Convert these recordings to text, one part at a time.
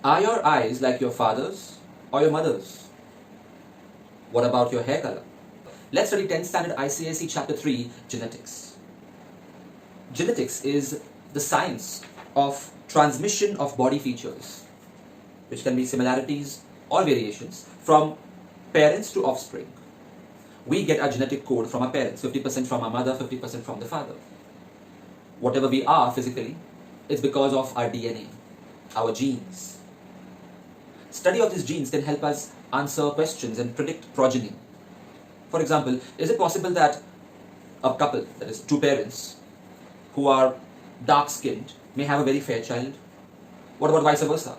Are your eyes like your father's or your mother's? What about your hair color? Let's study 10th standard ICSE chapter 3, genetics. Genetics is the science of transmission of body features, which can be similarities or variations from parents to offspring. We get our genetic code from our parents, 50% from our mother, 50% from the father. Whatever we are physically, it's because of our DNA, our genes. Study of these genes can help us answer questions and predict progeny. For example, is it possible that a couple, that is two parents, who are dark-skinned may have a very fair child? What about vice versa?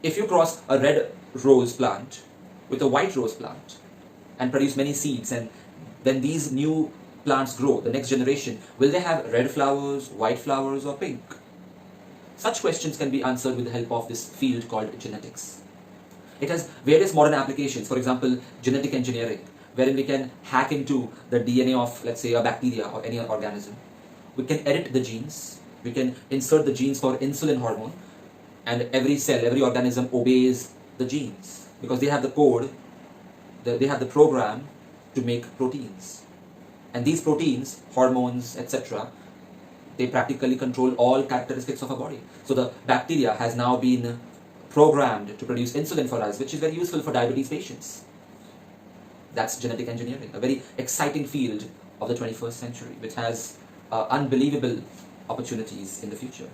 If you cross a red rose plant with a white rose plant and produce many seeds, and when these new plants grow, the next generation, will they have red flowers, white flowers, or pink? Such questions can be answered with the help of this field called genetics. It has various modern applications, for example, genetic engineering, wherein we can hack into the DNA of, let's say, a bacteria or any organism. We can edit the genes, we can insert the genes for insulin hormone, and every cell, every organism obeys the genes because they have the code, they have the program to make proteins. And these proteins, hormones, etc., they practically control all characteristics of our body. So the bacteria has now been programmed to produce insulin for us, which is very useful for diabetes patients. That's genetic engineering, a very exciting field of the 21st century, which has unbelievable opportunities in the future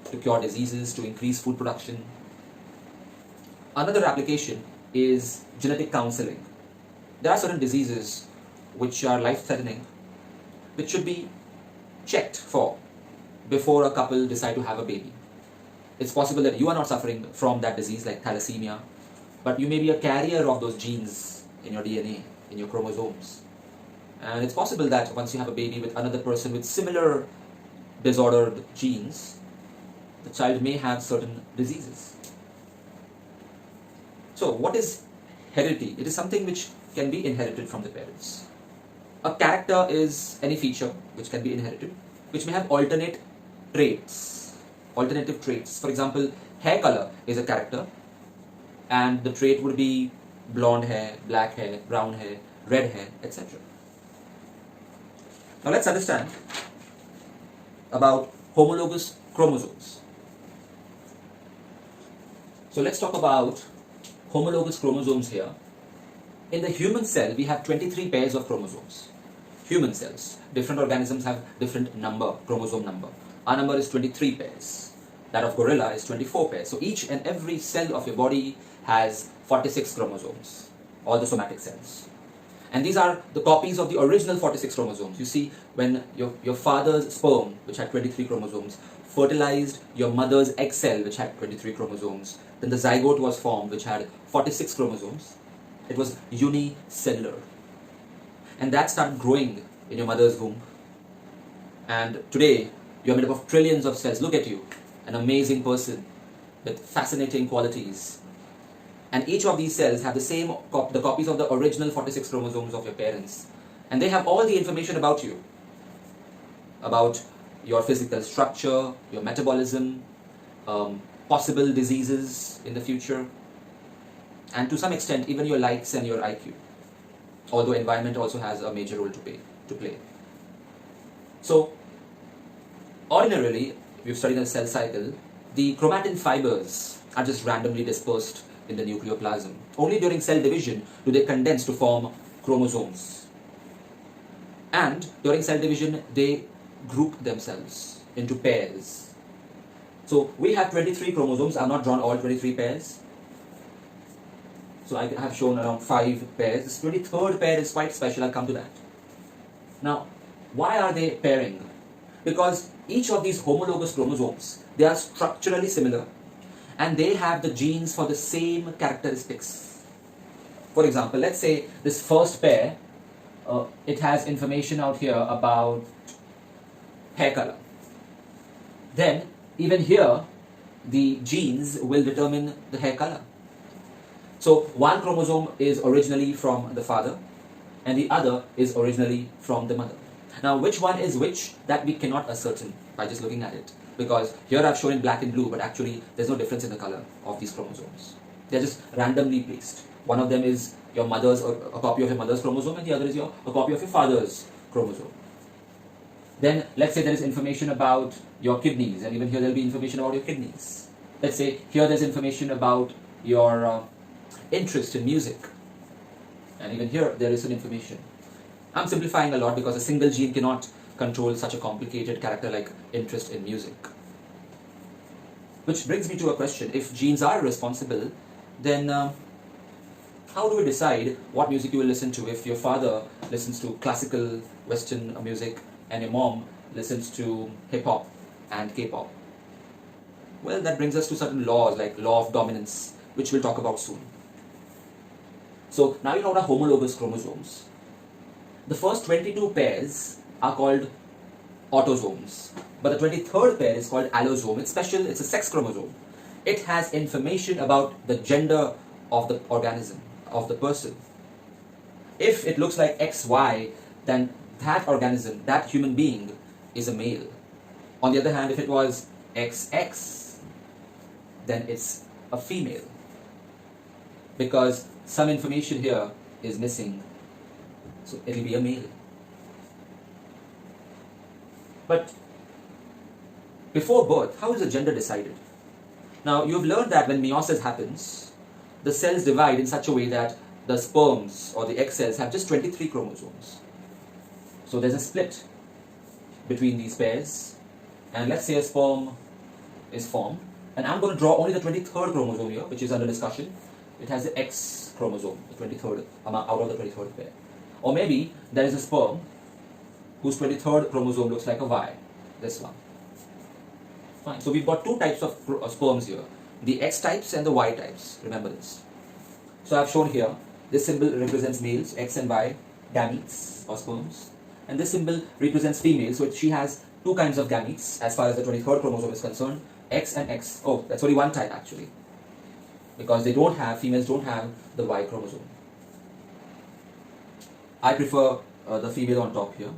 to cure diseases, to increase food production. Another application is genetic counseling. There are certain diseases which are life-threatening, which should be checked for before a couple decide to have a baby. It's possible that you are not suffering from that disease like thalassemia, but you may be a carrier of those genes in your DNA, in your chromosomes. And it's possible that once you have a baby with another person with similar disordered genes, the child may have certain diseases. So what is heredity? It is something which can be inherited from the parents. A character is any feature which can be inherited, which may have alternative traits. For example, hair color is a character, and the trait would be blonde hair, black hair, brown hair, red hair, etc. Now let's understand about homologous chromosomes. So let's talk about homologous chromosomes here. In the human cell, we have 23 pairs of chromosomes. Human cells. Different organisms have different chromosome number. Our number is 23 pairs. That of gorilla is 24 pairs. So each and every cell of your body has 46 chromosomes, all the somatic cells. And these are the copies of the original 46 chromosomes. You see, when your father's sperm, which had 23 chromosomes, fertilized your mother's egg cell, which had 23 chromosomes, then the zygote was formed, which had 46 chromosomes. It was unicellular. And that started growing in your mother's womb. And today, you're made up of trillions of cells. Look at you, an amazing person with fascinating qualities. And each of these cells have the copies of the original 46 chromosomes of your parents. And they have all the information about you, about your physical structure, your metabolism, possible diseases in the future, and to some extent even your likes and your IQ, although environment also has a major role to play. So ordinarily, we've studied the cell cycle, the chromatin fibers are just randomly dispersed in the nucleoplasm. Only during cell division do they condense to form chromosomes. And during cell division, they group themselves into pairs. So we have 23 chromosomes. I have not drawn all 23 pairs. So I have shown around 5 pairs. This 23rd pair is quite special. I'll come to that. Now, why are they pairing? Because each of these homologous chromosomes, they are structurally similar, and they have the genes for the same characteristics. For example, let's say this first pair, it has information out here about hair color. Then, even here, the genes will determine the hair color. So, one chromosome is originally from the father, and the other is originally from the mother. Now, which one is which, that we cannot ascertain by just looking at it, because here I've shown in black and blue, but actually there's no difference in the color of these chromosomes. They're just randomly placed. One of them is your mother's, or a copy of your mother's chromosome, and the other is a copy of your father's chromosome. Then let's say there is information about your kidneys, and even here there will be information about your kidneys. Let's say here there's information about your interest in music, and even here there is some information. I'm simplifying a lot because a single gene cannot control such a complicated character like interest in music. Which brings me to a question: if genes are responsible, then how do we decide what music you will listen to if your father listens to classical Western music and your mom listens to hip-hop and K-pop? Well, that brings us to certain laws like law of dominance, which we'll talk about soon. So now you know what are homologous chromosomes. The first 22 pairs are called autosomes, but the 23rd pair is called allosome. It's special, it's a sex chromosome. It has information about the gender of the organism, of the person. If it looks like XY, then that organism, that human being, is a male. On the other hand, if it was XX, then it's a female, because some information here is missing, so it will be a male. But before birth, how is the gender decided? Now, you've learned that when meiosis happens, the cells divide in such a way that the sperms or the egg cells have just 23 chromosomes. So there's a split between these pairs, and let's say a sperm is formed, and I'm going to draw only the 23rd chromosome here, which is under discussion. It has the X chromosome, the 23rd, out of the 23rd pair. Or maybe there is a sperm whose 23rd chromosome looks like a Y, this one. Fine. So we've got two types of sperms here, the X types and the Y types. Remember this. So I've shown here, this symbol represents males, X and Y gametes or sperms, and this symbol represents females, so she has two kinds of gametes as far as the 23rd chromosome is concerned, X and X. Oh, that's only one type actually, because females don't have the Y chromosome. I prefer the female on top here.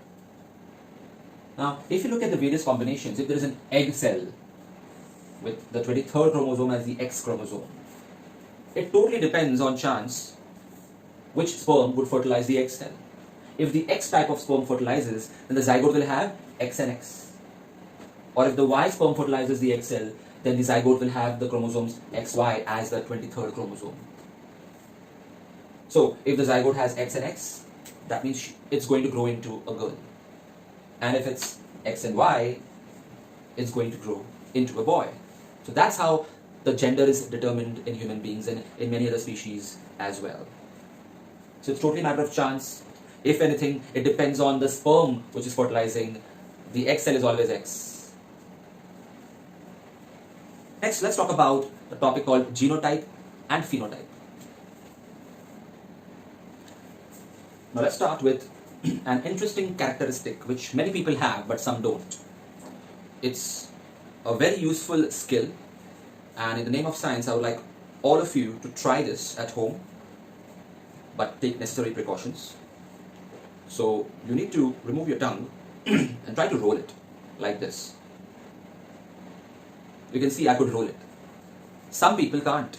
Now, if you look at the various combinations, if there is an egg cell with the 23rd chromosome as the X chromosome, it totally depends on chance which sperm would fertilize the egg cell. If the X type of sperm fertilizes, then the zygote will have X and X. Or if the Y sperm fertilizes the egg cell, then the zygote will have the chromosomes XY as the 23rd chromosome. So, if the zygote has X and X, that means it's going to grow into a girl. And if it's X and Y, it's going to grow into a boy. So that's how the gender is determined in human beings and in many other species as well. So it's totally a matter of chance. If anything, it depends on the sperm which is fertilizing. The X cell is always X. Next, let's talk about a topic called genotype and phenotype. Now let's start with an interesting characteristic which many people have but some don't. It's a very useful skill, and in the name of science I would like all of you to try this at home, but take necessary precautions. So you need to remove your tongue and try to roll it like this. You can see I could roll it. Some people can't.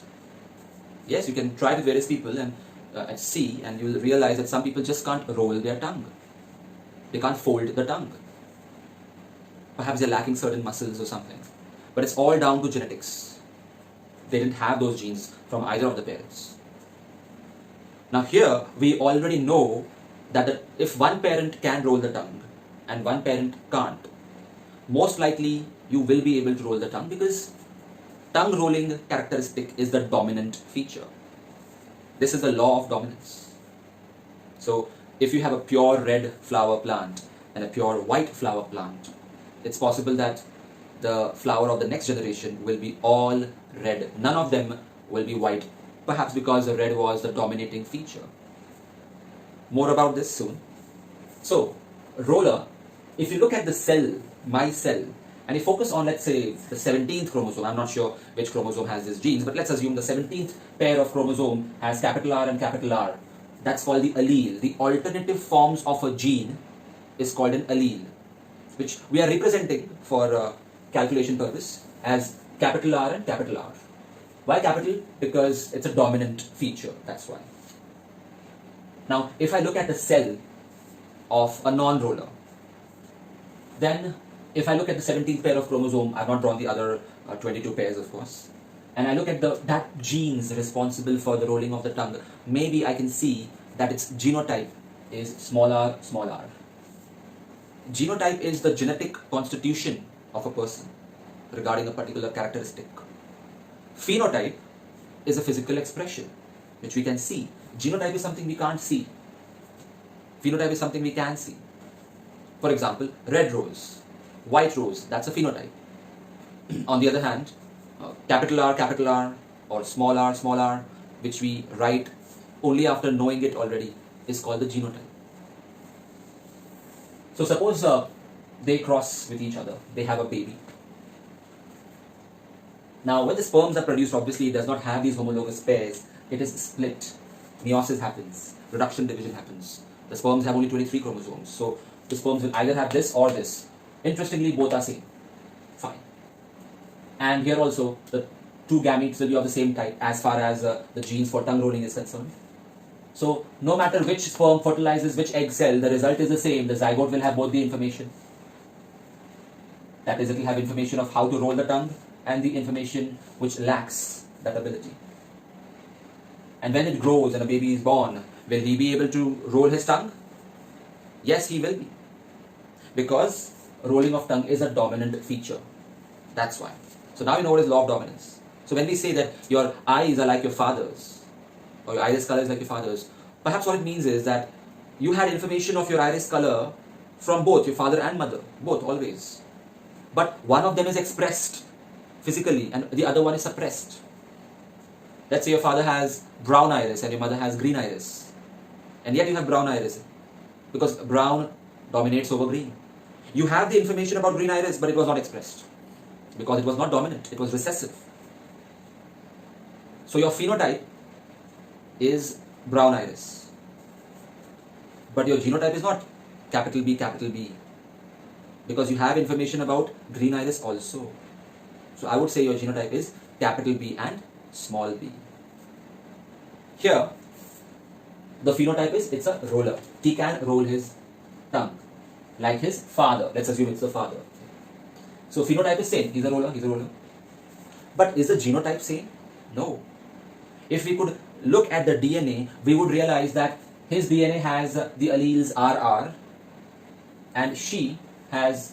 Yes, you can try with various people and see, and you will realize that some people just can't roll their tongue. They can't fold the tongue. Perhaps they're lacking certain muscles or something. But it's all down to genetics. They didn't have those genes from either of the parents. Now here, we already know that if one parent can roll the tongue and one parent can't, most likely you will be able to roll the tongue, because tongue rolling characteristic is the dominant feature. This is the law of dominance. So if you have a pure red flower plant and a pure white flower plant, it's possible that the flower of the next generation will be all red. None of them will be white, perhaps because the red was the dominating feature. More about this soon. So, roller, if you look at the cell, my cell, and you focus on, let's say, the 17th chromosome, I'm not sure which chromosome has these genes, but let's assume the 17th pair of chromosome has capital R and capital R. That's called the allele. The alternative forms of a gene is called an allele, which we are representing for calculation purpose as capital R and capital R. Why capital? Because it's a dominant feature, that's why. Now, if I look at the cell of a non-roller, then if I look at the 17th pair of chromosome, I've not drawn the other 22 pairs, of course, and I look at that genes responsible for the rolling of the tongue, maybe I can see that its genotype is small r, small r. Genotype is the genetic constitution of a person regarding a particular characteristic. Phenotype is a physical expression which we can see. Genotype is something we can't see. Phenotype is something we can see. For example, red rose, white rose, that's a phenotype. On the other hand, capital R, or small r, which we write only after knowing it already, is called the genotype. So suppose they cross with each other, they have a baby. Now when the sperms are produced, obviously it does not have these homologous pairs, it is split. Meiosis happens, reduction division happens. The sperms have only 23 chromosomes, so the sperms will either have this or this. Interestingly, both are same. Fine. And here also, the two gametes will be of the same type as far as the genes for tongue rolling is concerned. So, no matter which sperm fertilizes which egg cell, the result is the same. The zygote will have both the information. That is, it will have information of how to roll the tongue and the information which lacks that ability. And when it grows and a baby is born, will he be able to roll his tongue? Yes, he will be. Because rolling of tongue is a dominant feature. That's why. So now you know what is law of dominance. So when we say that your eyes are like your father's, or your iris color is like your father's, perhaps what it means is that you had information of your iris color from both your father and mother, both, always. But one of them is expressed physically and the other one is suppressed. Let's say your father has brown iris and your mother has green iris, and yet you have brown iris because brown dominates over green. You have the information about green iris, but it was not expressed because it was not dominant, it was recessive. So your phenotype is brown iris, but your genotype is not capital B, because you have information about green iris also. So I would say your genotype is capital B and small b. Here, the phenotype is, it's a roller. He can roll his tongue like his father. Let's assume it's the father. So phenotype is same, he's a roller. But is the genotype same? No. If we could look at the DNA, we would realize that his DNA has the alleles RR and she has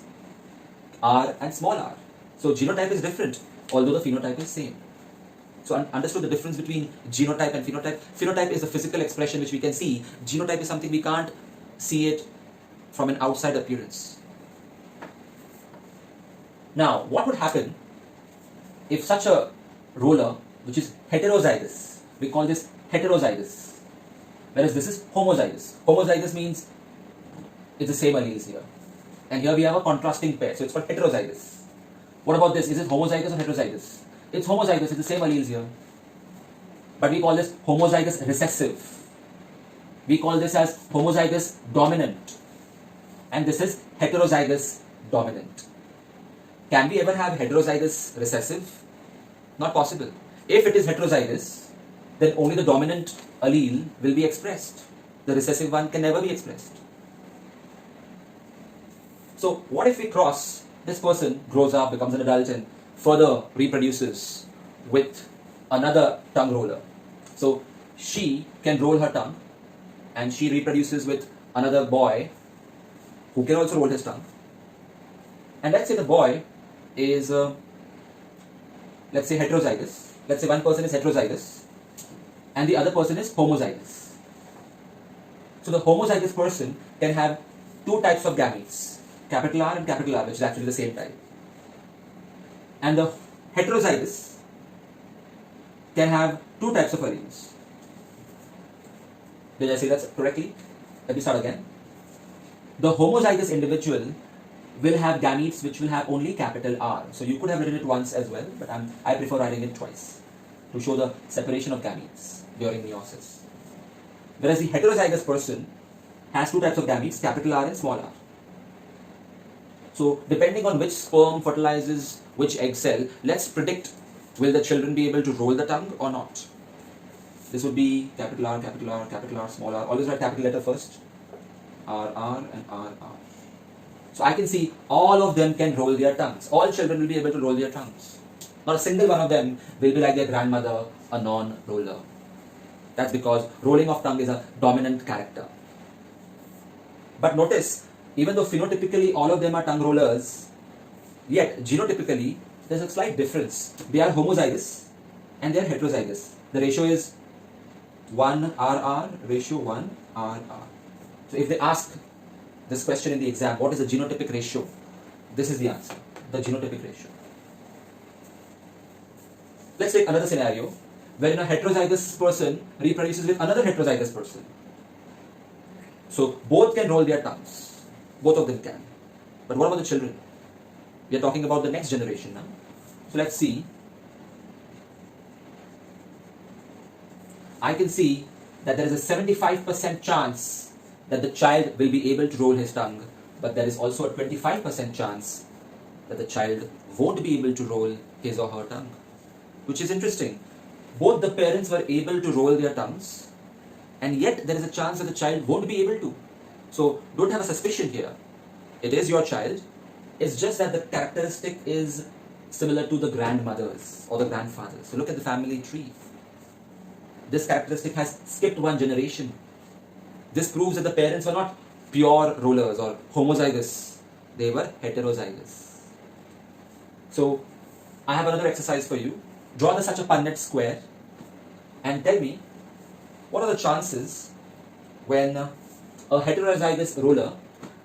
R and small r. So genotype is different, although the phenotype is same. So understood the difference between genotype and phenotype? Phenotype is a physical expression which we can see. Genotype is something we can't see it from an outside appearance. Now, what would happen if such a roller, which is heterozygous, we call this heterozygous, whereas this is homozygous. Homozygous means it's the same alleles here. And here we have a contrasting pair, so it's called heterozygous. What about this? Is it homozygous or heterozygous? It's homozygous, it's the same alleles here. But we call this homozygous recessive. We call this as homozygous dominant. And this is heterozygous dominant. Can we ever have heterozygous recessive? Not possible. If it is heterozygous, then only the dominant allele will be expressed. The recessive one can never be expressed. So what if we cross, this person grows up, becomes an adult and further reproduces with another tongue roller. So she can roll her tongue and she reproduces with another boy who can also roll his tongue. And let's say the boy is, let's say heterozygous. Let's say one person is heterozygous and the other person is homozygous. So the homozygous person can have two types of gametes, capital R and capital R, which is actually the same type. And the heterozygous can have two types of alleles. Did I say that correctly? Let me start again. The homozygous individual will have gametes which will have only capital R. So you could have written it once as well, but I prefer writing it twice to show the separation of gametes during meiosis. Whereas the heterozygous person has two types of gametes, capital R and small r. So depending on which sperm fertilizes which egg cell, let's predict will the children be able to roll the tongue or not. This would be capital R, capital R, capital R, small r. Always write capital letter first. R, R and R, R. So I can see all of them can roll their tongues. All children will be able to roll their tongues. Not a single one of them will be like their grandmother, a non-roller. That's because rolling of tongue is a dominant character. But notice, even though phenotypically all of them are tongue rollers, yet genotypically there's a slight difference. They are homozygous and they are heterozygous. The ratio is 1 RR, ratio 1 RR. So if they ask this question in the exam, what is the genotypic ratio? This is the answer, the genotypic ratio. Let's take another scenario wherein a heterozygous person reproduces with another heterozygous person. So both can roll their tongues. Both of them can. But what about the children? We are talking about the next generation now. So let's see. I can see that there is a 75% chance that the child will be able to roll his tongue, but there is also a 25% chance that the child won't be able to roll his or her tongue. Which is interesting. Both the parents were able to roll their tongues, and yet there is a chance that the child won't be able to. So don't have a suspicion here. It is your child. It's just that the characteristic is similar to the grandmothers or the grandfathers. So look at the family tree. This characteristic has skipped one generation. This proves that the parents were not pure rollers or homozygous. They were heterozygous. So I have another exercise for you. Draw such a Punnett square and tell me what are the chances when a heterozygous roller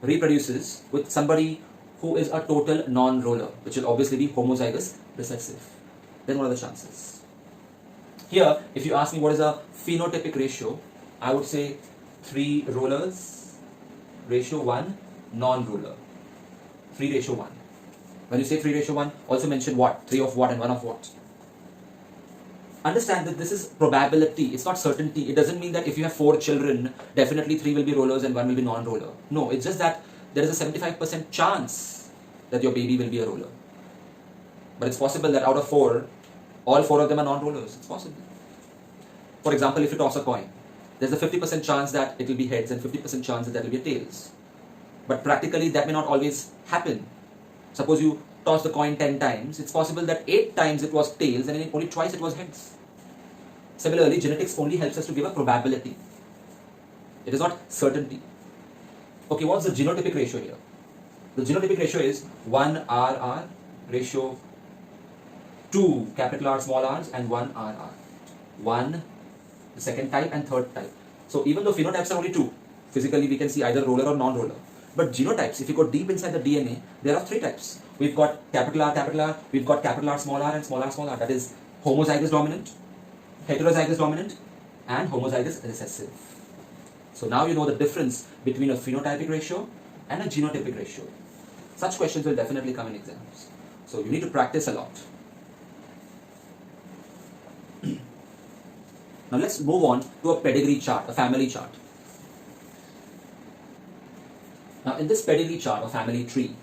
reproduces with somebody who is a total non-roller, which will obviously be homozygous recessive. Then what are the chances? Here, if you ask me what is a phenotypic ratio, I would say 3 rollers, ratio 1 non-roller. 3 ratio 1. When you say 3 ratio 1, also mention what? 3 of what and 1 of what? Understand that this is probability, it's not certainty. It doesn't mean that if you have 4 children, definitely 3 will be rollers and 1 will be non-roller. No, it's just that there is a 75% chance that your baby will be a roller. But it's possible that out of 4, all 4 of them are non-rollers. It's possible. For example, if you toss a coin, there's a 50% chance that it will be heads and 50% chance that there will be tails. But practically that may not always happen. Suppose you toss the coin 10 times, it's possible that 8 times it was tails and only twice it was heads. Similarly, genetics only helps us to give a probability. It is not certainty. Okay, what's the genotypic ratio here? The genotypic ratio is 1 RR, ratio 2 capital R small r's and 1 RR. 1, the second type and third type. So even though phenotypes are only 2, physically we can see either roller or non-roller. But genotypes, if you go deep inside the DNA, there are 3 types. We've got capital R, we've got capital R small r and small r. That is homozygous dominant, heterozygous dominant and homozygous recessive. So now you know the difference between a phenotypic ratio and a genotypic ratio. Such questions will definitely come in exams. So you need to practice a lot. Now let's move on to a pedigree chart, a family chart. Now in this pedigree chart or family tree,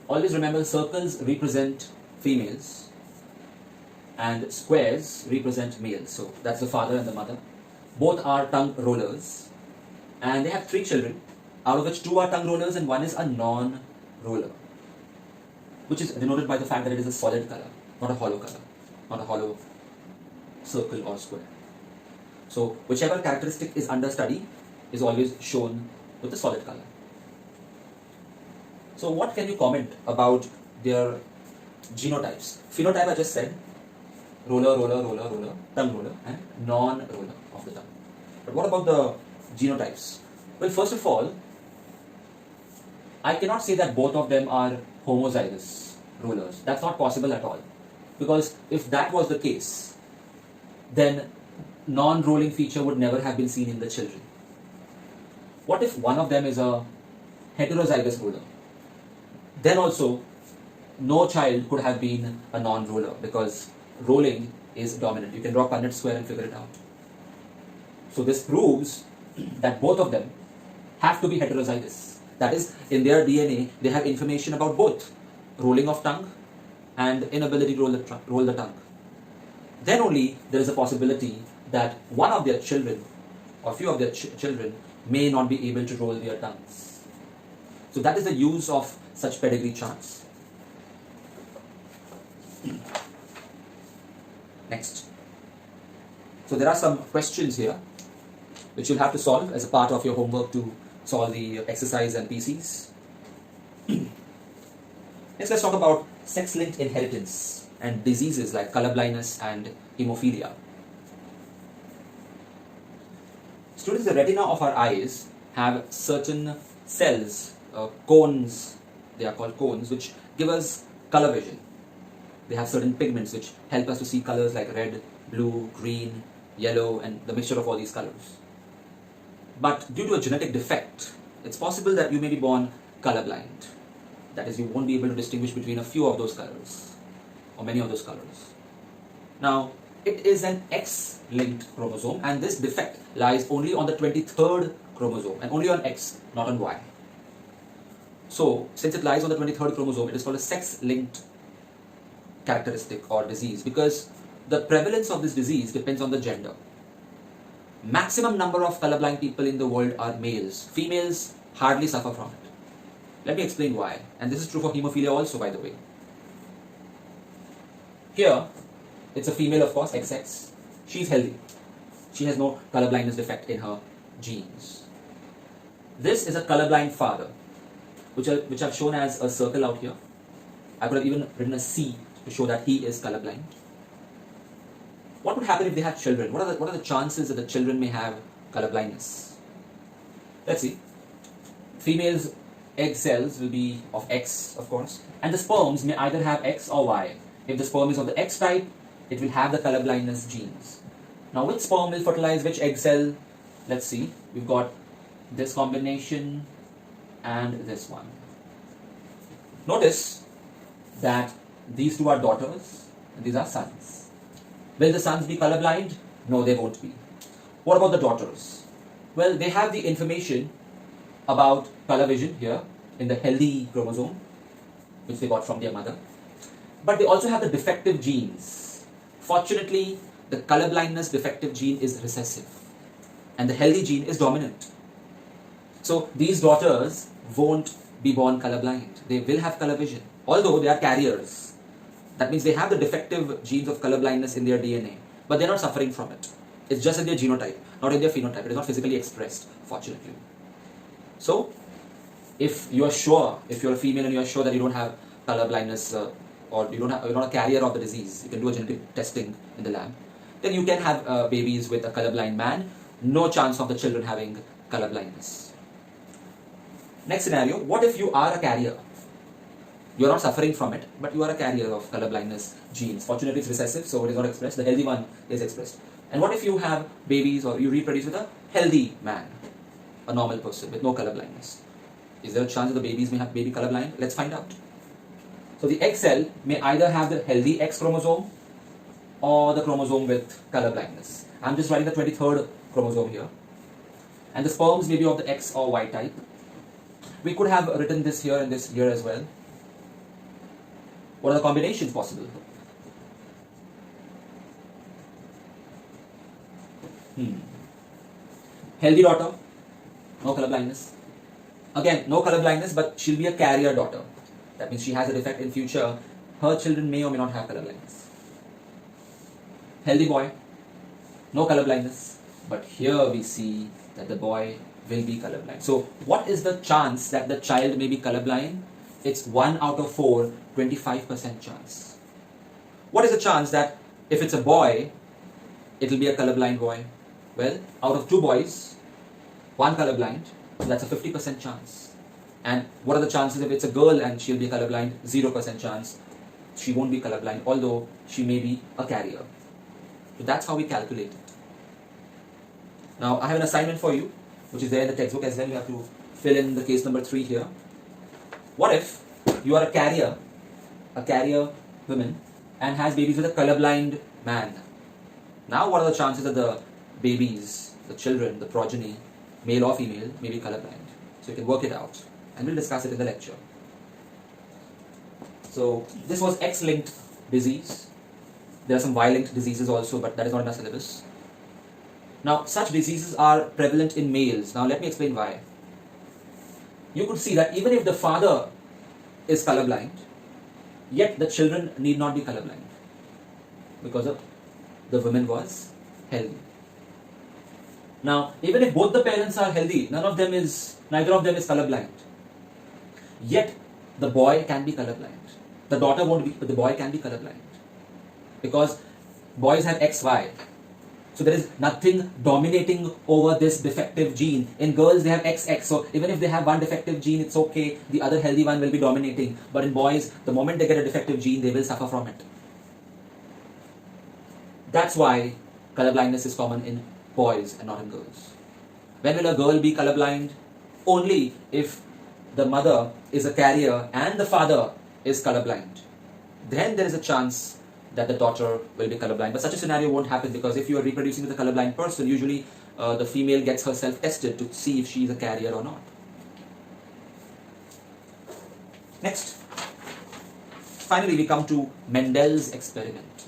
always remember circles represent females and squares represent males. So that's the father and the mother. Both are tongue rollers and they have 3 children, out of which 2 are tongue rollers and 1 is a non-roller, which is denoted by the fact that it is a solid color, not a hollow color, not a hollow circle or square. So whichever characteristic is under study is always shown with a solid color. So what can you comment about their genotypes? Phenotype I just said, roller, tongue roller and non-roller of the tongue. But what about the genotypes? Well, first of all, I cannot say that both of them are homozygous rollers. That's not possible at all. Because if that was the case, then non-rolling feature would never have been seen in the children. What if one of them is a heterozygous roller? Then also, no child could have been a non-roller because rolling is dominant. You can draw Punnett square and figure it out. So this proves that both of them have to be heterozygous. That is, in their DNA, they have information about both rolling of tongue and inability to roll the tongue. Then only there is a possibility that one of their children or few of their children may not be able to roll their tongues. So that is the use of such pedigree charts. Next. So there are some questions here which you'll have to solve as a part of your homework to solve the exercise and PCs. Next, let's talk about sex-linked inheritance and diseases like color blindness and hemophilia. Students, the retina of our eyes have certain cells, cones, they are called cones, which give us color vision. They have certain pigments which help us to see colors like red, blue, green, yellow, and the mixture of all these colors. But due to a genetic defect, it's possible that you may be born colorblind. That is, you won't be able to distinguish between a few of those colors or many of those colors. Now, it is an X-linked chromosome, and this defect lies only on the 23rd chromosome and only on X, not on Y. So, since it lies on the 23rd chromosome, it is called a sex-linked characteristic or disease because the prevalence of this disease depends on the gender. Maximum number of colorblind people in the world are males. Females hardly suffer from it. Let me explain why. And this is true for hemophilia also, by the way. Here, it's a female, of course, XX. She's healthy. She has no colorblindness defect in her genes. This is a colorblind father, which I've shown as a circle out here. I could have even written a C to show that he is colorblind. What would happen if they have children? What are the chances that the children may have colorblindness? Let's see. Females' egg cells will be of X, of course, and the sperms may either have X or Y. If the sperm is of the X type, it will have the colorblindness genes. Now, which sperm will fertilize which egg cell? Let's see. We've got this combination and this one. Notice that these two are daughters and these are sons. Will the sons be colorblind? No, they won't be. What about the daughters? Well, they have the information about color vision here in the healthy chromosome, which they got from their mother. But they also have the defective genes. Fortunately, the colorblindness defective gene is recessive and the healthy gene is dominant. So these daughters won't be born colorblind. They will have color vision, although they are carriers. That means they have the defective genes of colorblindness in their DNA, but they're not suffering from it. It's just in their genotype, not in their phenotype. It is not physically expressed, fortunately. So, if you are sure, if you're a female and you are sure that you don't have colorblindness or you're not a carrier of the disease, you can do a genetic testing in the lab, then you can have babies with a colorblind man. No chance of the children having colorblindness. Next scenario, what if you are a carrier? You are not suffering from it, but you are a carrier of colorblindness genes. Fortunately, it's recessive, so it is not expressed. The healthy one is expressed. And what if you have babies or you reproduce with a healthy man, a normal person with no colorblindness? Is there a chance that the babies may have baby colorblind? Let's find out. So the X cell may either have the healthy X chromosome or the chromosome with colorblindness. I'm just writing the 23rd chromosome here. And the sperms may be of the X or Y type. We could have written this here and this here as well. What are the combinations possible? Healthy daughter, no color blindness. Again, no color blindness, but she'll be a carrier daughter. That means she has a defect in future. Her children may or may not have color blindness. Healthy boy, no color blindness, but here we see that the boy will be colorblind. So, what is the chance that the child may be colorblind? It's 1 out of 4, 25% chance. What is the chance that if it's a boy, it will be a colorblind boy? Well, out of 2 boys, 1 colorblind, so that's a 50% chance. And what are the chances if it's a girl and she'll be colorblind? 0% chance. She won't be colorblind, although she may be a carrier. So that's how we calculate it. Now, I have an assignment for you, which is there in the textbook as well. You have to fill in the case number 3 here. What if you are a carrier woman, and has babies with a colorblind man? Now, what are the chances that the babies, the children, the progeny, male or female, may be colorblind? So you can work it out and we'll discuss it in the lecture. So this was X-linked disease. There are some Y-linked diseases also, but that is not in our syllabus. Now, such diseases are prevalent in males. Now, let me explain why. You could see that even if the father is colorblind, yet the children need not be colorblind because of the woman was healthy. Now, even if both the parents are healthy, neither of them is colorblind. Yet, the boy can be colorblind. The daughter won't be, but the boy can be colorblind. Because boys have XY. So there is nothing dominating over this defective gene. In girls, they have XX. So even if they have one defective gene, it's okay. The other healthy one will be dominating. But in boys, the moment they get a defective gene, they will suffer from it. That's why colorblindness is common in boys and not in girls. When will a girl be colorblind? Only if the mother is a carrier and the father is colorblind. Then there is a chance that the daughter will be colorblind. But such a scenario won't happen, because if you are reproducing with a colorblind person, usually the female gets herself tested to see if she is a carrier or not. Next. Finally, we come to Mendel's experiment.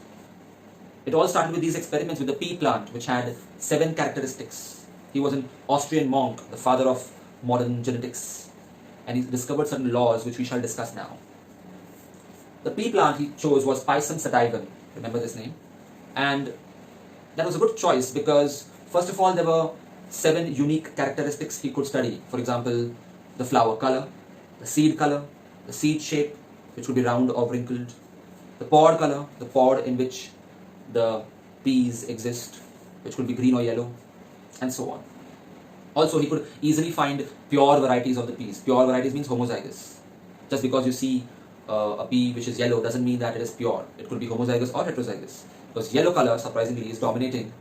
It all started with these experiments with the pea plant, which had 7 characteristics. He was an Austrian monk, the father of modern genetics, and he discovered certain laws which we shall discuss now. The pea plant he chose was Pisum sativum, remember this name, and that was a good choice because first of all there were 7 unique characteristics he could study. For example, the flower color, the seed shape, which would be round or wrinkled, the pod color, the pod in which the peas exist, which could be green or yellow, and so on. Also, he could easily find pure varieties of the peas. Pure varieties means homozygous. Just because you see a pea which is yellow doesn't mean that it is pure. It could be homozygous or heterozygous, because yellow color, surprisingly, is dominating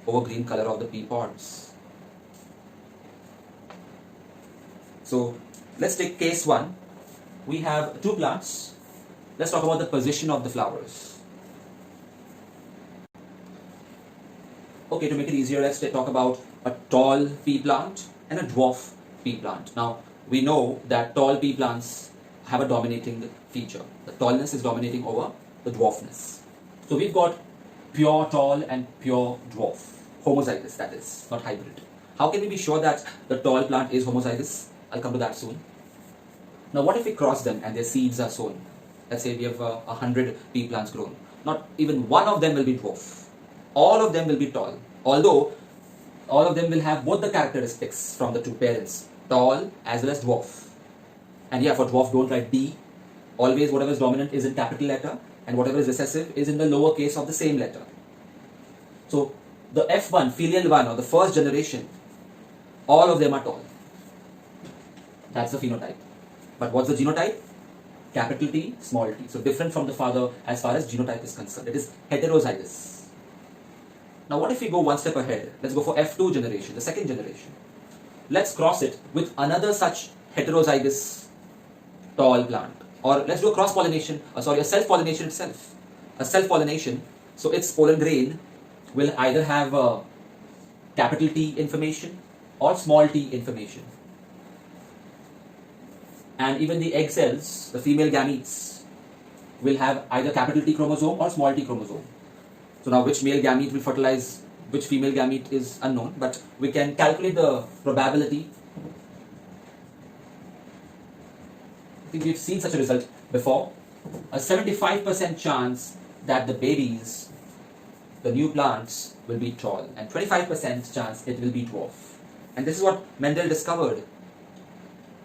over green color of the pea pods. So let's take case 1. We have 2 plants. Let's talk about the position of the flowers. Okay, to make it easier, let's talk about a tall pea plant and a dwarf pea plant. Now, we know that tall pea plants have a dominating feature. The tallness is dominating over the dwarfness. So we've got pure tall and pure dwarf. Homozygous, that is, not hybrid. How can we be sure that the tall plant is homozygous? I'll come to that soon. Now, what if we cross them and their seeds are sown? Let's say we have 100 pea plants grown. Not even one of them will be dwarf. All of them will be tall, although all of them will have both the characteristics from the 2 parents, tall as well as dwarf. And yeah, for dwarf, don't write D. Always whatever is dominant is in capital letter, and whatever is recessive is in the lower case of the same letter. So the F1, filial 1, or the first generation, all of them are tall. That's the phenotype. But what's the genotype? Capital T, small t. So different from the father as far as genotype is concerned. It is heterozygous. Now what if we go one step ahead? Let's go for F2 generation, the second generation. Let's cross it with another such heterozygous tall plant. Or let's do a cross-pollination, a self-pollination itself. A self-pollination, so its pollen grain will either have capital T information or small t information. And even the egg cells, the female gametes, will have either capital T chromosome or small t chromosome. So now which male gamete will fertilize which female gamete is unknown, but we can calculate the probability. I think we've seen such a result before. A 75% chance that the babies, the new plants, will be tall, and 25% chance it will be dwarf. And this is what Mendel discovered.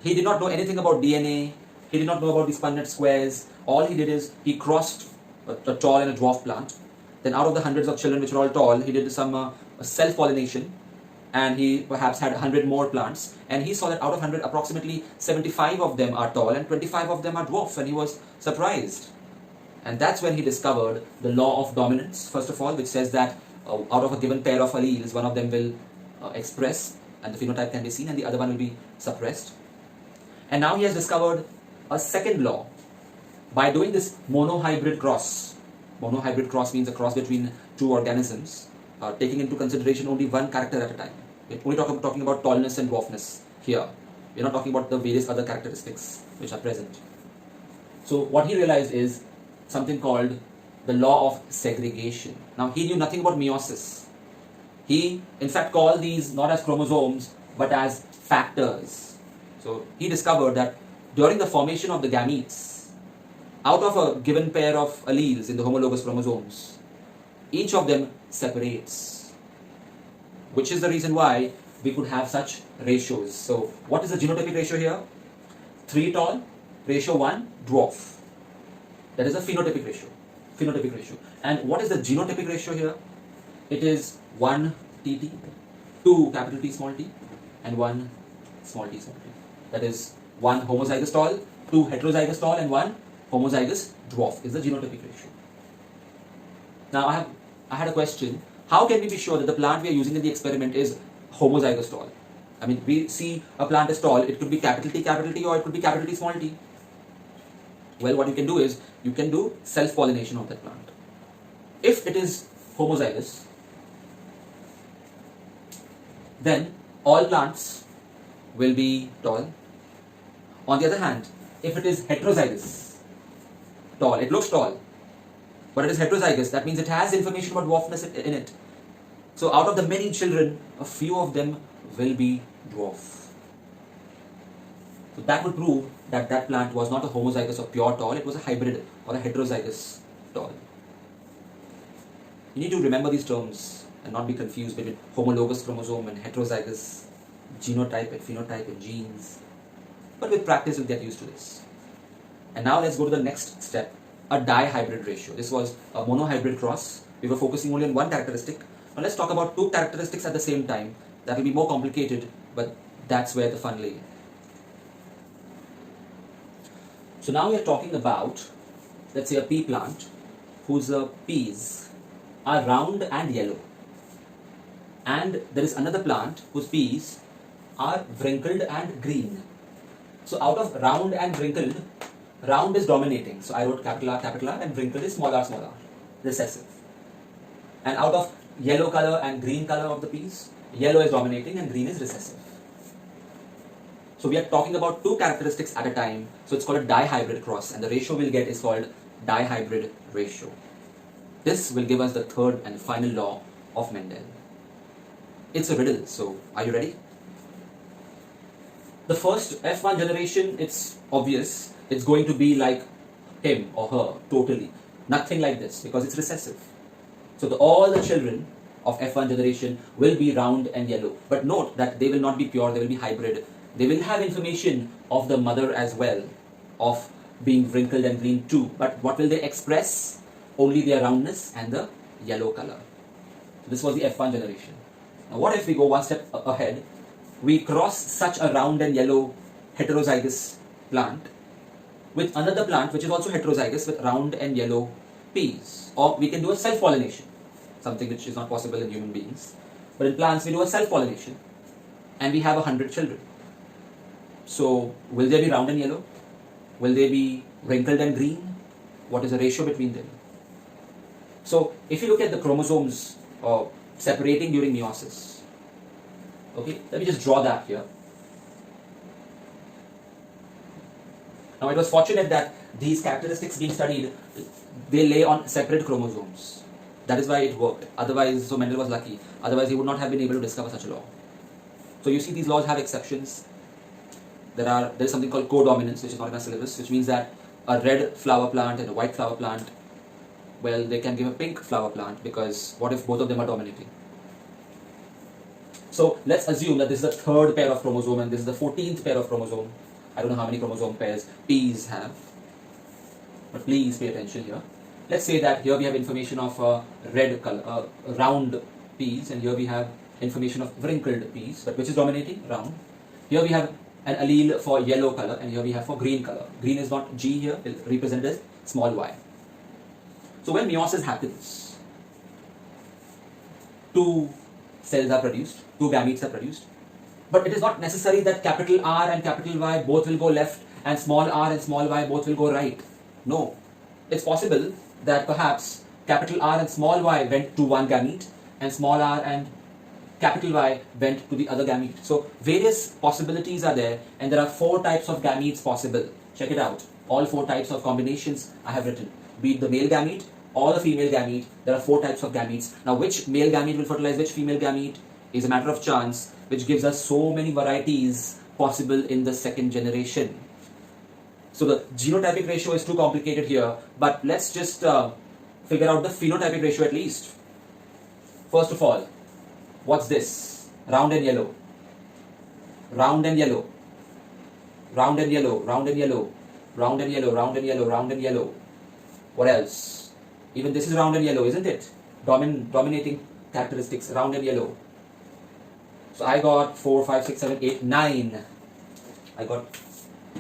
He did not know anything about DNA, he did not know about these Punnett squares. All he did is he crossed a tall and a dwarf plant. Then out of the hundreds of children which were all tall, he did some self-pollination, and he perhaps had 100 more plants, and he saw that out of 100, approximately 75 of them are tall and 25 of them are dwarf, and he was surprised. And that's when he discovered the law of dominance, first of all, which says that out of a given pair of alleles, one of them will express, and the phenotype can be seen, and the other one will be suppressed. And now he has discovered a second law by doing this monohybrid cross. Monohybrid cross means a cross between 2 organisms, taking into consideration only one character at a time. We're only talking about tallness and dwarfness here. We're not talking about the various other characteristics which are present. So what he realized is something called the law of segregation. Now he knew nothing about meiosis. He in fact called these not as chromosomes but as factors. So he discovered that during the formation of the gametes, out of a given pair of alleles in the homologous chromosomes, each of them separates, which is the reason why we could have such ratios. So what is the genotypic ratio here? 3 tall, ratio 1 dwarf. That is a phenotypic ratio. Phenotypic ratio. And what is the genotypic ratio here? It is 1 TT, 2 capital T small t, and 1 small t small t. That is 1 homozygous tall, 2 heterozygous tall, and 1 homozygous dwarf is the genotypic ratio. Now I had a question. How can we be sure that the plant we are using in the experiment is homozygous tall? I mean, we see a plant is tall, it could be capital T, or it could be capital T small t. Well, what you can do is, you can do self-pollination of that plant. If it is homozygous, then all plants will be tall. On the other hand, if it is heterozygous, tall, it looks tall, but it is heterozygous, that means it has information about dwarfness in it. So out of the many children, a few of them will be dwarf. So that would prove that that plant was not a homozygous or pure tall, it was a hybrid or a heterozygous tall. You need to remember these terms and not be confused between homologous chromosome and heterozygous, genotype and phenotype and genes. But with practice you'll get used to this. And now let's go to the next step, a dihybrid ratio. This was a monohybrid cross. We were focusing only on one characteristic. Now let's talk about two characteristics at the same time. That will be more complicated, but that's where the fun lay. So now we are talking about, let's say, a pea plant whose peas are round and yellow. And there is another plant whose peas are wrinkled and green. So out of round and wrinkled, round is dominating. So I wrote capital R, and wrinkled is small r, recessive. And out of yellow color and green color of the peas, yellow is dominating and green is recessive. So we are talking about two characteristics at a time. So it's called a dihybrid cross, and the ratio we'll get is called dihybrid ratio. This will give us the third and final law of Mendel. It's a riddle, so are you ready? The first F1 generation, it's obvious. It's going to be like him or her, totally. Nothing like this, because it's recessive. So all the children of F1 generation will be round and yellow. But note that they will not be pure, they will be hybrid. They will have information of the mother as well, of being wrinkled and green too. But what will they express? Only their roundness and the yellow color. So this was the F1 generation. Now what if we go one step ahead? We cross such a round and yellow heterozygous plant with another plant which is also heterozygous with round and yellow peas. Or we can do a self-pollination, something which is not possible in human beings. But in plants we do a self-pollination, and we have 100 children. So will they be round and yellow? Will they be wrinkled and green? What is the ratio between them? So if you look at the chromosomes separating during meiosis, okay, let me just draw that here. Now it was fortunate that these characteristics being studied, they lay on separate chromosomes. That is why it worked. Otherwise, so Mendel was lucky. Otherwise he would not have been able to discover such a law. So you see these laws have exceptions. There is something called codominance, which is not in our syllabus, which means that a red flower plant and a white flower plant, well, they can give a pink flower plant, because what if both of them are dominating? So let's assume that this is the third pair of chromosome and this is the 14th pair of chromosome. I don't know how many chromosome pairs peas have, but please pay attention here. Let's say that here we have information of red color, round peas, and here we have information of wrinkled peas, but which is dominating? Round. Here we have an allele for yellow color, and here we have for green color. Green is not G here, it is represented as small y. So when meiosis happens, two cells are produced, two gametes are produced, but it is not necessary that capital R and capital Y both will go left and small r and small y both will go right. No. It's possible that perhaps capital R and small y went to one gamete and small r and capital Y went to the other gamete. So various possibilities are there, and there are 4 types of gametes possible. Check it out. All 4 types of combinations I have written. Be it the male gamete or the female gamete, there are 4 types of gametes. Now which male gamete will fertilize which female gamete is a matter of chance, which gives us so many varieties possible in the second generation. So the genotypic ratio is too complicated here, but let's just figure out the phenotypic ratio at least. First of all, what's this? Round and yellow. Round and yellow. Round and yellow. Round and yellow. Round and yellow. Round and yellow. Round and yellow. What else? Even this is round and yellow, isn't it? Dominating characteristics, round and yellow. So I got 4, 5, 6, 7, 8, 9. I got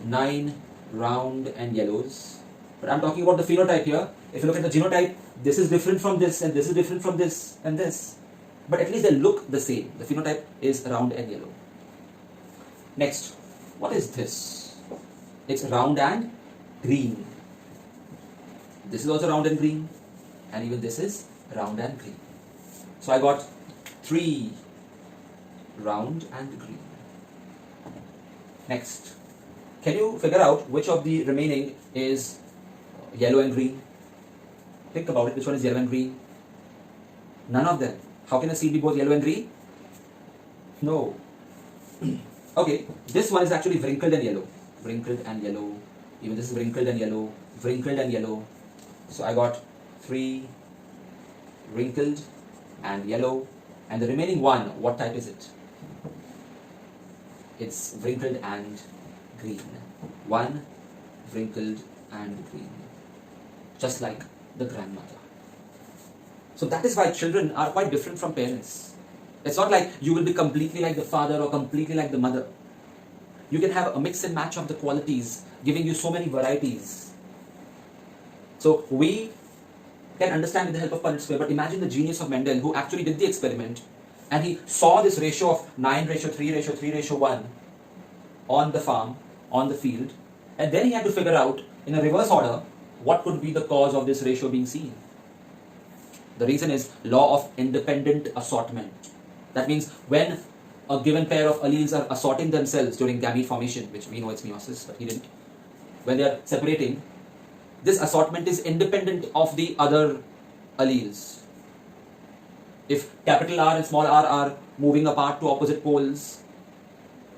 9 round and yellows. But I'm talking about the phenotype here. If you look at the genotype, this is different from this, and this is different from this, and this. But at least they look the same. The phenotype is round and yellow. Next, what is this? It's round and green. This is also round and green, and even this is round and green. So I got 3 round and green. Next, can you figure out which of the remaining is yellow and green? Think about it, which one is yellow and green? None of them. How can a seed be both yellow and green? No. Okay, this one is actually wrinkled and yellow. Wrinkled and yellow. Even this is wrinkled and yellow. Wrinkled and yellow. So I got 3 wrinkled and yellow. And the remaining one, what type is it? It's wrinkled and green. 1 wrinkled and green. Just like the grandmother. So that is why children are quite different from parents. It's not like you will be completely like the father or completely like the mother. You can have a mix and match of the qualities, giving you so many varieties. So we can understand with the help of Punnett square, but imagine the genius of Mendel, who actually did the experiment, and he saw this ratio of 9:3:3:1 on the farm, on the field, and then he had to figure out, in a reverse order, what could be the cause of this ratio being seen. The reason is law of independent assortment. That means when a given pair of alleles are assorting themselves during gamete formation, which we know it's meiosis, but he didn't, when they are separating, this assortment is independent of the other alleles. If capital R and small r are moving apart to opposite poles,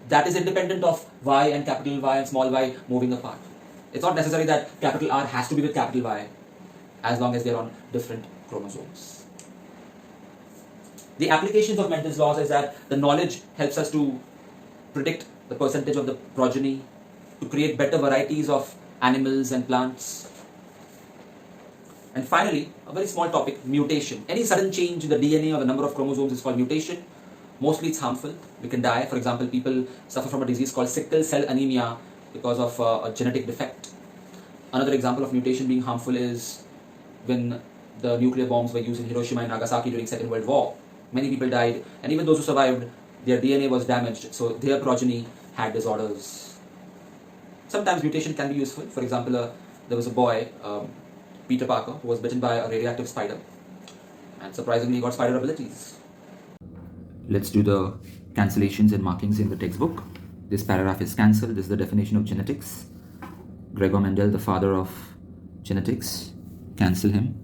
that is independent of Y and capital Y and small y moving apart. It's not necessary that capital R has to be with capital Y, as long as they're on different chromosomes. The applications of Mendel's laws is that the knowledge helps us to predict the percentage of the progeny, to create better varieties of animals and plants. And finally, a very small topic, mutation. Any sudden change in the DNA or the number of chromosomes is called mutation. Mostly it's harmful. We can die. For example, people suffer from a disease called sickle cell anemia because of a genetic defect. Another example of mutation being harmful is when the nuclear bombs were used in Hiroshima and Nagasaki during Second World War. Many people died, and even those who survived, their DNA was damaged, so their progeny had disorders. Sometimes mutation can be useful. For example, there was a boy, Peter Parker, who was bitten by a radioactive spider, and surprisingly he got spider abilities. Let's do the cancellations and markings in the textbook. This paragraph is cancelled. This is the definition of genetics. Gregor Mendel, the father of genetics, cancel him.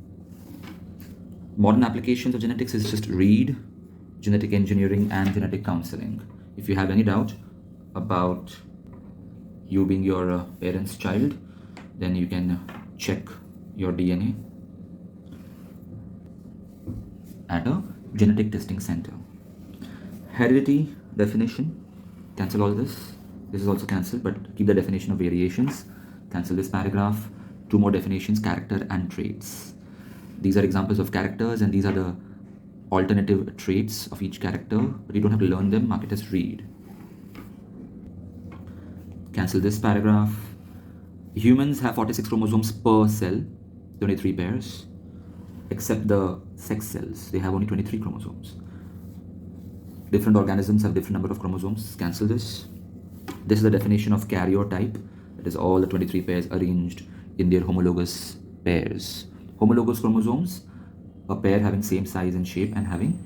Modern applications of genetics is just read genetic engineering and genetic counseling. If you have any doubt about you being your parent's child, then you can check your DNA at a genetic testing center. Heredity definition, cancel all this. This is also cancelled, but keep the definition of variations. Cancel this paragraph. 2 more definitions, character and traits. These are examples of characters, and these are the alternative traits of each character, but you don't have to learn them. Mark it as read. Cancel this paragraph. Humans have 46 chromosomes per cell, 23 pairs, except the sex cells. They have only 23 chromosomes. Different organisms have different number of chromosomes. Cancel this. This is the definition of karyotype. That is all the 23 pairs arranged in their homologous pairs. Homologous chromosomes, a pair having same size and shape and having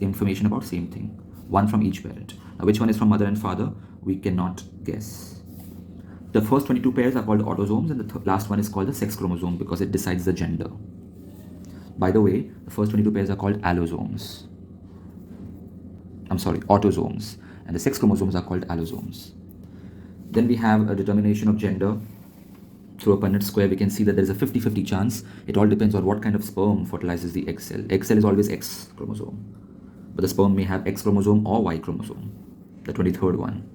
information about same thing. One from each parent. Now, which one is from mother and father? We cannot guess. The first 22 pairs are called autosomes, and the last one is called the sex chromosome because it decides the gender. By the way, the first 22 pairs are called allosomes. I'm sorry, autosomes. And the sex chromosomes are called allosomes. Then we have a determination of gender through a Punnett square. We can see that there is a 50-50 chance. It all depends on what kind of sperm fertilizes the egg cell. Egg cell is always X chromosome, but the sperm may have X chromosome or Y chromosome, the 23rd one.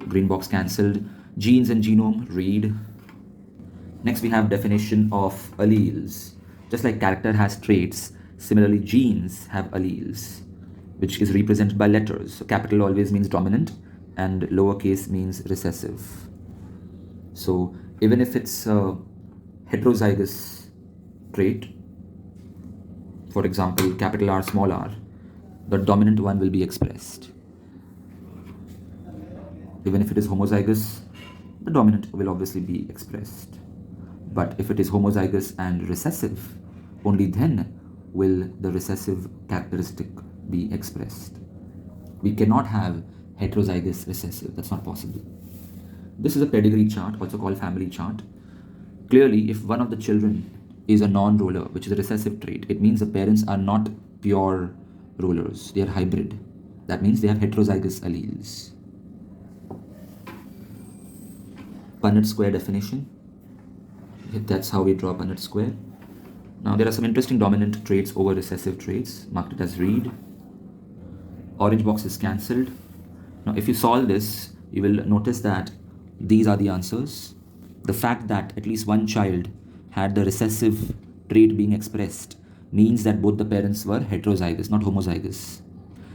Green box cancelled. Genes and genome, read. Next we have definition of alleles. Just like character has traits, similarly genes have alleles, which is represented by letters. So capital always means dominant and lowercase means recessive. So even if it's a heterozygous trait, for example, capital R, small r, the dominant one will be expressed. Even if it is homozygous, the dominant will obviously be expressed. But if it is homozygous and recessive, only then will the recessive characteristic be expressed. We cannot have heterozygous recessive. That's not possible. This is a pedigree chart, also called family chart. Clearly, if one of the children is a non-roller, which is a recessive trait, it means the parents are not pure rollers. They are hybrid. That means they have heterozygous alleles. Punnett square definition. That's how we draw Punnett square. Now there are some interesting dominant traits over recessive traits. Marked it as read. Orange box is cancelled. Now if you solve this, you will notice that these are the answers. The fact that at least one child had the recessive trait being expressed means that both the parents were heterozygous, not homozygous.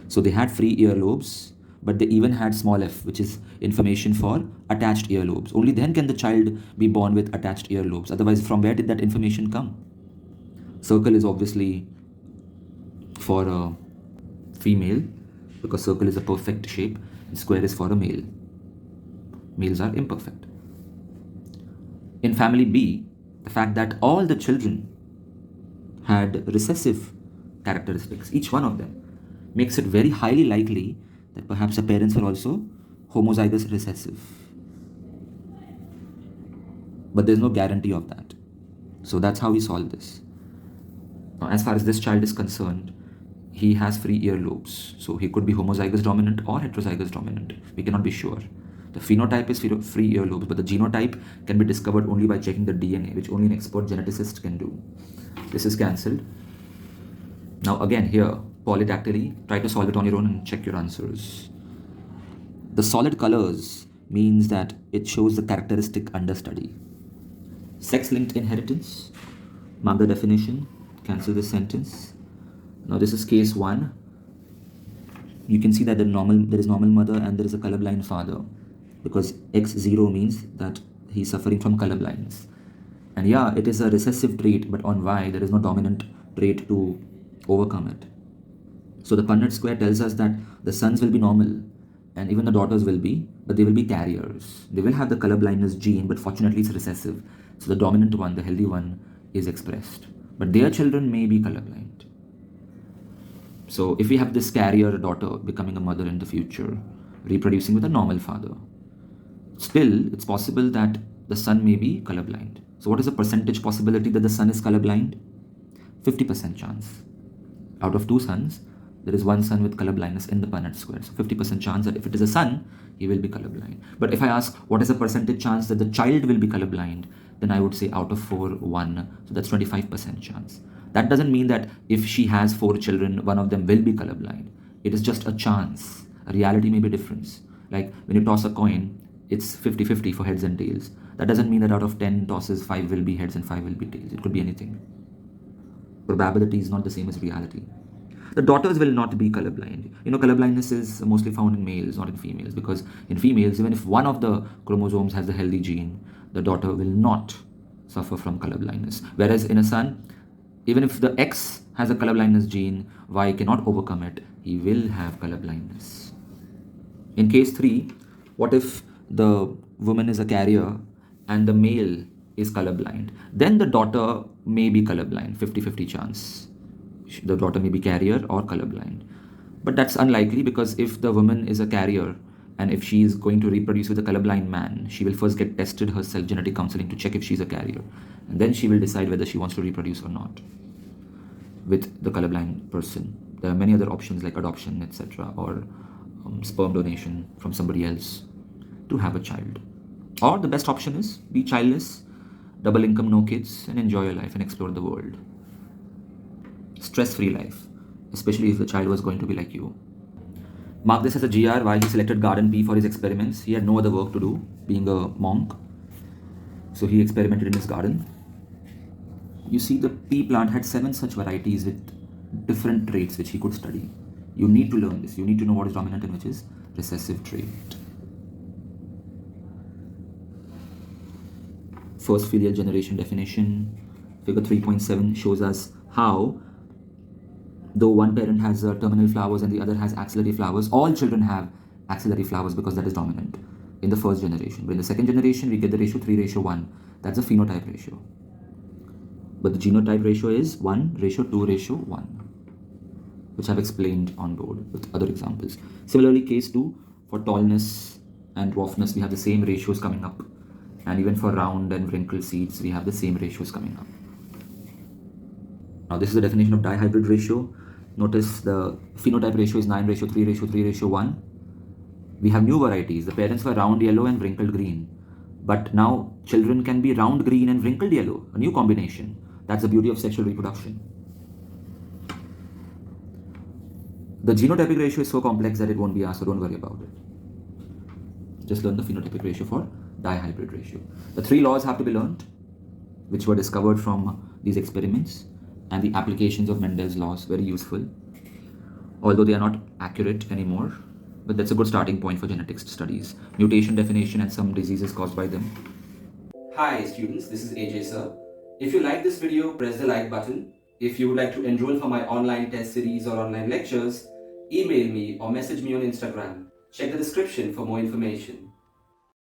So they had free earlobes, but they even had small f, which is information for attached earlobes. Only then can the child be born with attached earlobes. Otherwise, from where did that information come? Circle is obviously for a female because circle is a perfect shape, and square is for a male. Males are imperfect. In family B, the fact that all the children had recessive characteristics, each one of them, makes it very highly likely that perhaps the parents were also homozygous recessive. But there's no guarantee of that. So that's how we solve this. Now, as far as this child is concerned, he has free earlobes. So he could be homozygous dominant or heterozygous dominant. We cannot be sure. The phenotype is free earlobes, but the genotype can be discovered only by checking the DNA, which only an expert geneticist can do. This is cancelled. Now again here, polydactyly, try to solve it on your own and check your answers. The solid colors means that it shows the characteristic understudy. Sex-linked inheritance, mark the definition, cancel this sentence. Now this is case 1. You can see that there is normal mother and there is a colorblind father, because X0 means that he's suffering from color blindness. And yeah, it is a recessive trait, but on Y there is no dominant trait to overcome it. So the Punnett square tells us that the sons will be normal and even the daughters will be, but they will be carriers. They will have the color blindness gene, but fortunately it's recessive. So the dominant one, the healthy one, is expressed. But their children may be colorblind. So if we have this carrier daughter becoming a mother in the future, reproducing with a normal father, still it's possible that the son may be colorblind. So what is the percentage possibility that the son is colorblind? 50% chance. Out of 2 sons, there is 1 son with color blindness in the Punnett square. So 50% chance that if it is a son, he will be colorblind. But if I ask what is the percentage chance that the child will be colorblind, then I would say out of 4, 1. So that's 25% chance. That doesn't mean that if she has 4 children, one of them will be colorblind. It is just a chance. A reality may be different. Like when you toss a coin, it's 50-50 for heads and tails. That doesn't mean that out of 10 tosses, 5 will be heads and 5 will be tails. It could be anything. Probability is not the same as reality. The daughters will not be colorblind. You know, colorblindness is mostly found in males, not in females, because in females, even if one of the chromosomes has the healthy gene, the daughter will not suffer from colorblindness. Whereas in a son, even if the X has a colorblindness gene, Y cannot overcome it, he will have colorblindness. In case 3, what if the woman is a carrier and the male is colorblind? Then the daughter may be colorblind, 50-50 chance. The daughter may be carrier or colorblind. But that's unlikely, because if the woman is a carrier and if she is going to reproduce with a colorblind man, she will first get tested herself, genetic counseling, to check if she's a carrier. And then she will decide whether she wants to reproduce or not with the colorblind person. There are many other options like adoption, etc., or sperm donation from somebody else to have a child. Or the best option is be childless, double income, no kids, and enjoy your life and explore the world. Stress-free life, especially if the child was going to be like you. Mark this as a GR while he selected garden P for his experiments. He had no other work to do, being a monk. So he experimented in his garden. You see, the pea plant had 7 such varieties with different traits which he could study. You need to learn this. You need to know what is dominant and which is recessive trait. First filial generation definition. Figure 3.7 shows us how, though one parent has terminal flowers and the other has axillary flowers, all children have axillary flowers because that is dominant in the first generation. But in the second generation, we get the ratio 3:1. That's a phenotype ratio. But the genotype ratio is 1:2:1, which I've explained on board with other examples. Similarly, case 2, for tallness and dwarfness, we have the same ratios coming up. And even for round and wrinkled seeds, we have the same ratios coming up. Now, this is the definition of dihybrid ratio. Notice the phenotype ratio is 9:3:3:1. We have new varieties. The parents were round yellow and wrinkled green. But now children can be round green and wrinkled yellow, a new combination. That's the beauty of sexual reproduction. The genotypic ratio is so complex that it won't be asked, so don't worry about it. Just learn the phenotypic ratio for dihybrid ratio. The 3 laws have to be learned, which were discovered from these experiments, and the applications of Mendel's laws, very useful, although they are not accurate anymore, but that's a good starting point for genetics studies. Mutation definition and some diseases caused by them. Hi students, this is AJ sir. If you like this video, press the like button. If you would like to enroll for my online test series or online lectures, email me or message me on Instagram. Check the description for more information.